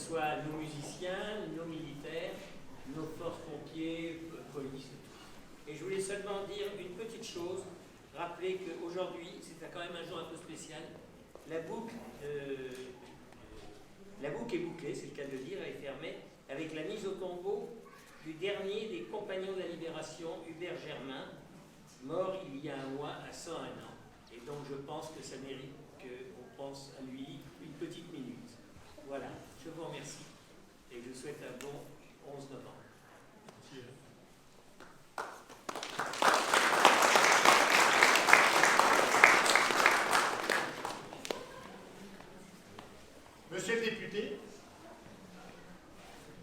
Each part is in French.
soit nos musiciens, nos militaires, nos forces pompiers, police. Et je voulais seulement dire une petite chose, rappeler qu'aujourd'hui, c'est quand même un jour un peu spécial. La boucle est bouclée, c'est le cas de le dire, elle est fermée, avec la mise au tombeau du dernier des compagnons de la Libération, Hubert Germain, mort il y a un mois à 101 ans. Et donc je pense que ça mérite qu'on pense à lui une petite minute. Voilà, je vous remercie et je vous souhaite un bon 11 novembre. Monsieur le député,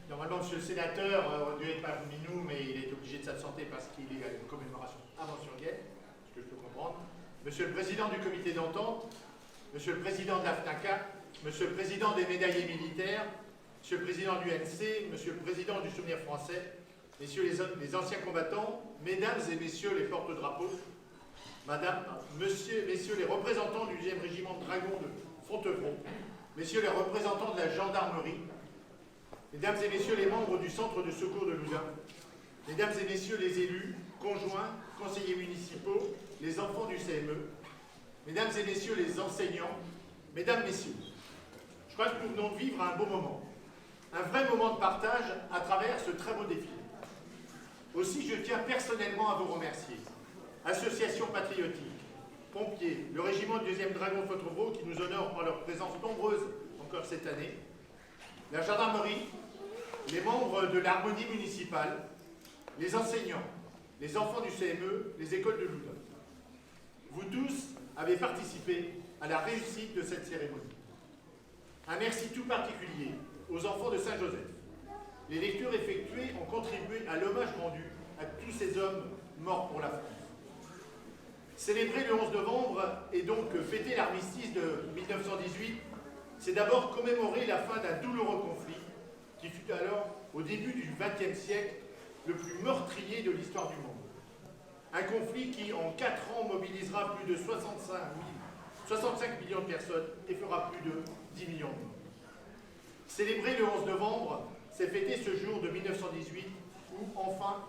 normalement monsieur le sénateur aurait dû être parmi nous, mais il est obligé de s'absenter parce qu'il est à une commémoration à Mention-Guette, ce que je peux comprendre. Monsieur le président du comité d'entente, monsieur le président de la FNACA, monsieur le président des médaillés militaires, monsieur le président du NC, monsieur le président du Souvenir français, messieurs les anciens combattants, mesdames et messieurs les porte-drapeaux, messieurs les représentants du 2e régiment de dragons de Fontevraud, messieurs les représentants de la gendarmerie, mesdames et messieurs les membres du centre de secours de Loudun, mesdames et messieurs les élus, conjoints, conseillers municipaux, les enfants du CME, mesdames et messieurs les enseignants, mesdames, messieurs, je crois que nous venons de vivre un beau moment, un vrai moment de partage à travers ce très beau défilé. Aussi, je tiens personnellement à vous remercier. Associations patriotiques, pompiers, le régiment du 2e dragon de Fontevraud qui nous honore par leur présence nombreuse encore cette année, la gendarmerie, les membres de l'harmonie municipale, les enseignants, les enfants du CME, les écoles de Loudun. Vous tous avez participé à la réussite de cette cérémonie. Un merci tout particulier aux enfants de Saint-Joseph. Les lectures effectuées ont contribué à l'hommage rendu à tous ces hommes morts pour la France. Célébrer le 11 novembre et donc fêter l'armistice de 1918, c'est d'abord commémorer la fin d'un douloureux conflit qui fut alors, au début du XXe siècle, le plus meurtrier de l'histoire du monde. Un conflit qui, en 4 ans, mobilisera plus de 65 millions de personnes et fera plus de 10 millions de morts. Célébrer le 11 novembre, c'est fêter ce jour de 1918 où, enfin,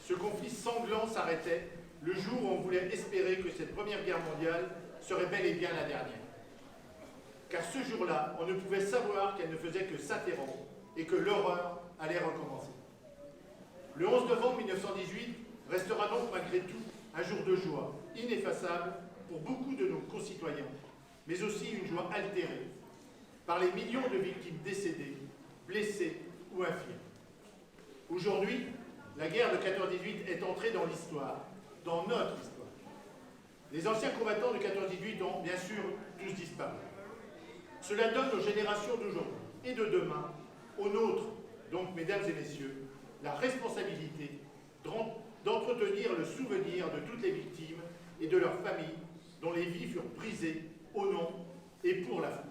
ce conflit sanglant s'arrêtait, le jour où on voulait espérer que cette Première Guerre mondiale serait bel et bien la dernière. Car ce jour-là, on ne pouvait savoir qu'elle ne faisait que s'interrompre et que l'horreur allait recommencer. Le 11 novembre 1918 restera donc malgré tout un jour de joie ineffaçable pour beaucoup de nos concitoyens, mais aussi une joie altérée par les millions de victimes décédées, blessées ou infirmes. Aujourd'hui, la guerre de 14-18 est entrée dans l'histoire, dans notre histoire. Les anciens combattants de 14-18 ont bien sûr tous disparu. Cela donne aux générations d'aujourd'hui et de demain, aux nôtres, donc mesdames et messieurs, la responsabilité d'entretenir le souvenir de toutes les victimes et de leurs familles dont les vies furent brisées au nom et pour la France.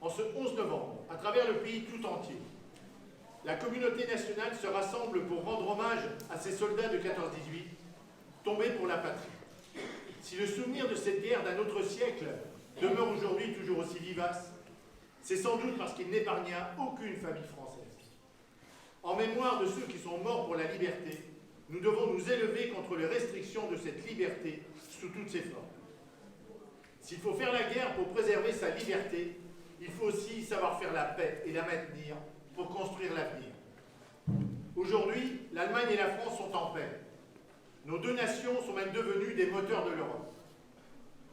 En ce 11 novembre, à travers le pays tout entier, la communauté nationale se rassemble pour rendre hommage à ces soldats de 14-18 tombés pour la patrie. Si le souvenir de cette guerre d'un autre siècle demeure aujourd'hui toujours aussi vivace, c'est sans doute parce qu'il n'épargna aucune famille française. En mémoire de ceux qui sont morts pour la liberté, nous devons nous élever contre les restrictions de cette liberté sous toutes ses formes. S'il faut faire la guerre pour préserver sa liberté, il faut aussi savoir faire la paix et la maintenir pour construire l'avenir. Aujourd'hui, l'Allemagne et la France sont en paix. Nos deux nations sont même devenues des moteurs de l'Europe.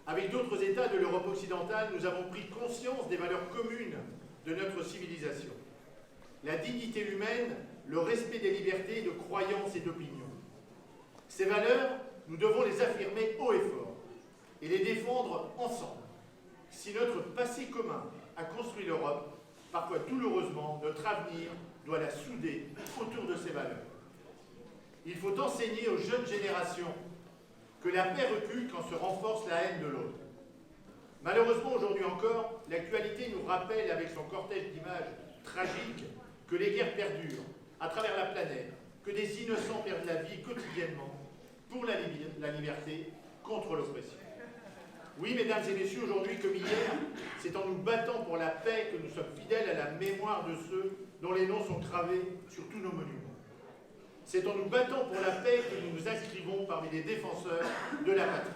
Avec d'autres États de l'Europe occidentale, nous avons pris conscience des valeurs communes de notre civilisation. La dignité humaine, le respect des libertés de croyance et d'opinion. Ces valeurs, nous devons les affirmer haut et fort et les défendre ensemble. Si notre passé commun a construit l'Europe, parfois douloureusement, notre avenir doit la souder autour de ces valeurs. Il faut enseigner aux jeunes générations que la paix recule quand se renforce la haine de l'autre. Malheureusement, aujourd'hui encore, l'actualité nous rappelle avec son cortège d'images tragiques que les guerres perdurent à travers la planète, que des innocents perdent la vie quotidiennement pour la liberté contre l'oppression. Oui, mesdames et messieurs, aujourd'hui comme hier, c'est en nous battant pour la paix que nous sommes fidèles à la mémoire de ceux dont les noms sont gravés sur tous nos monuments. C'est en nous battant pour la paix que nous nous inscrivons parmi les défenseurs de la patrie.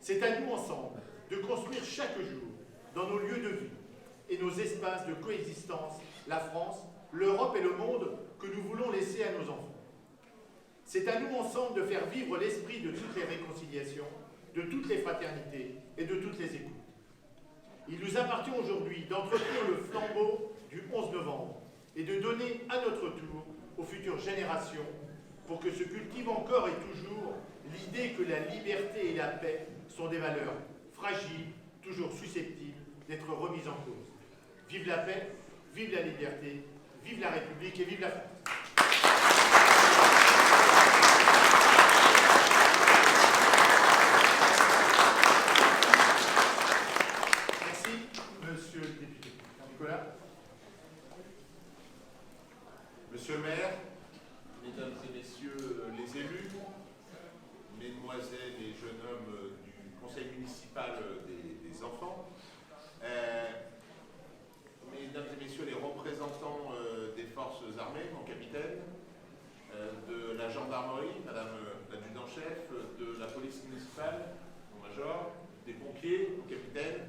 C'est à nous ensemble de construire chaque jour, dans nos lieux de vie et nos espaces de coexistence, la France, l'Europe et le monde que nous voulons laisser à nos enfants. C'est à nous ensemble de faire vivre l'esprit de toutes les réconciliations, de toutes les fraternités et de toutes les écoutes. Il nous appartient aujourd'hui d'entretenir le flambeau du 11 novembre et de donner à notre tour aux futures générations pour que se cultive encore et toujours l'idée que la liberté et la paix sont des valeurs fragiles, toujours susceptibles d'être remises en cause. Vive la paix, vive la liberté, vive la République et vive la France. Monsieur le député. Nicolas. Monsieur le maire, mesdames et messieurs les élus, mesdemoiselles et jeunes hommes du conseil municipal des enfants, mesdames et messieurs les représentants des forces armées, mon capitaine, de la gendarmerie, madame l'adjudant-chef, de la police municipale, mon major, des pompiers, mon capitaine,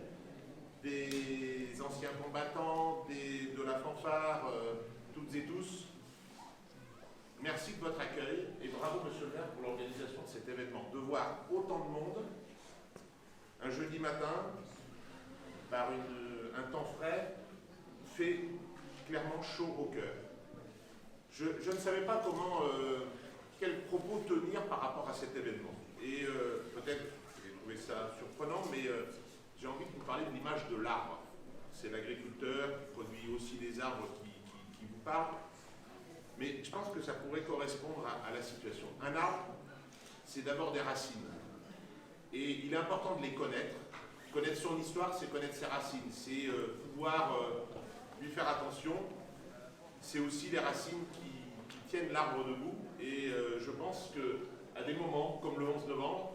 des anciens combattants, de la fanfare, toutes et tous. Merci de votre accueil et bravo, monsieur le maire, pour l'organisation de cet événement. De voir autant de monde, un jeudi matin, par un temps frais, fait clairement chaud au cœur. Je ne savais pas quel propos tenir par rapport à cet événement. Et peut-être, vous avez trouvé ça surprenant, mais j'ai envie de vous parler de l'image de l'arbre. C'est l'agriculteur qui produit aussi des arbres qui vous parlent. Mais je pense que ça pourrait correspondre à la situation. Un arbre, c'est d'abord des racines. Et il est important de les connaître. Connaître son histoire, c'est connaître ses racines. C'est pouvoir lui faire attention. C'est aussi les racines qui tiennent l'arbre debout. Et je pense qu'à des moments, comme le 11 novembre,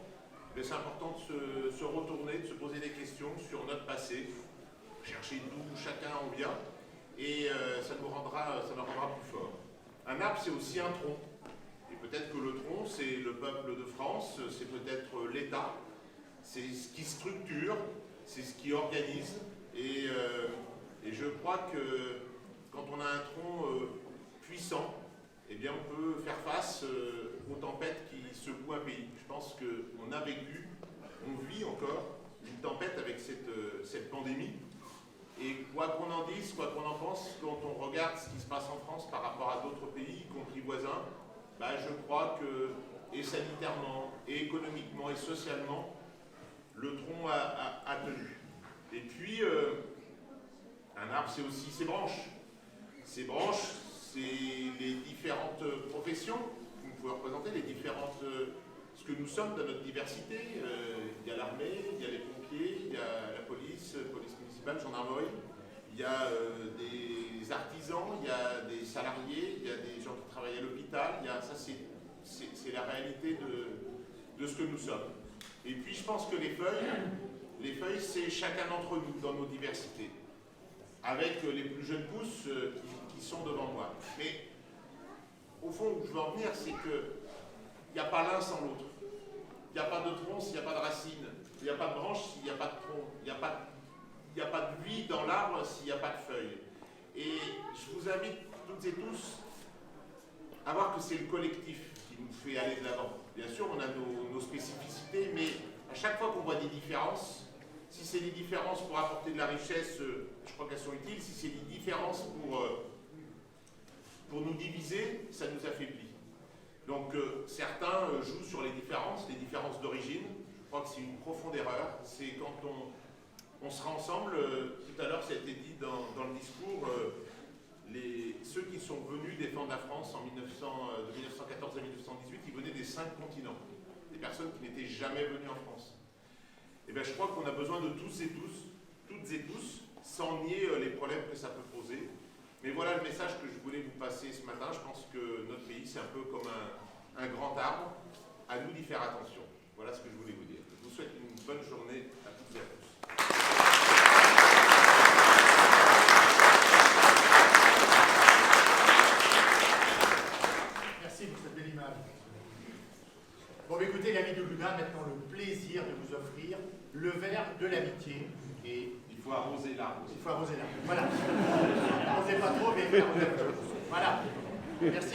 c'est important de se retourner, de se poser des questions sur notre passé, chercher d'où chacun en vient, et ça nous rendra plus fort. Un arbre, c'est aussi un tronc. Et peut-être que le tronc, c'est le peuple de France, c'est peut-être l'État, c'est ce qui structure, c'est ce qui organise. Et je crois que quand on a un tronc puissant, eh bien on peut faire face aux tempêtes qui secouent un pays. Je pense qu'on a vécu, on vit encore une tempête avec cette pandémie. Et quoi qu'on en dise, quoi qu'on en pense, quand on regarde ce qui se passe en France par rapport à d'autres pays, y compris voisins, je crois que, et sanitairement, et économiquement, et socialement, le tronc a tenu. Et puis, un arbre, c'est aussi ses branches. Ses branches, c'est les différentes professions que vous pouvez représenter, ce que nous sommes dans notre diversité. Il y a l'armée, il y a les pompiers, il y a la police municipale, gendarmerie, il y a des artisans, il y a des salariés, il y a des gens qui travaillent à l'hôpital, ça c'est la réalité de ce que nous sommes. Et puis je pense que les feuilles c'est chacun d'entre nous dans nos diversités, avec les plus jeunes pousses qui sont devant moi. Mais au fond, où je veux en venir, c'est qu'il n'y a pas l'un sans l'autre. Il n'y a pas de tronc s'il n'y a pas de racine. Il n'y a pas de branche s'il n'y a pas de tronc. Il n'y a pas de vie dans l'arbre s'il n'y a pas de feuilles. Et je vous invite toutes et tous à voir que c'est le collectif qui nous fait aller de l'avant. Bien sûr, on a nos spécificités, mais à chaque fois qu'on voit des différences, si c'est des différences pour apporter de la richesse, je crois qu'elles sont utiles. Si c'est des différences pour nous diviser, ça nous affaiblit. Donc certains jouent sur les différences d'origine. Je crois que c'est une profonde erreur. C'est quand on sera ensemble, tout à l'heure ça a été dit dans le discours, ceux qui sont venus défendre la France de 1914 à 1918, ils venaient des 5 continents. Des personnes qui n'étaient jamais venues en France. Et bien je crois qu'on a besoin de toutes et tous, sans nier les problèmes que ça peut poser. Mais voilà le message que je voulais vous passer ce matin. Je pense que notre pays, c'est un peu comme un grand arbre. À nous d'y faire attention. Voilà ce que je voulais vous dire. Je vous souhaite une bonne bonne journée à toutes et à tous. Merci pour cette belle image. Bon, écoutez, l'ami de Loudun, maintenant le plaisir de vous offrir le verre de l'amitié. Et il faut arroser l'arbre. Il faut arroser l'arbre. Voilà. Arrosez pas trop, mais arrosez un peu. Voilà. Merci.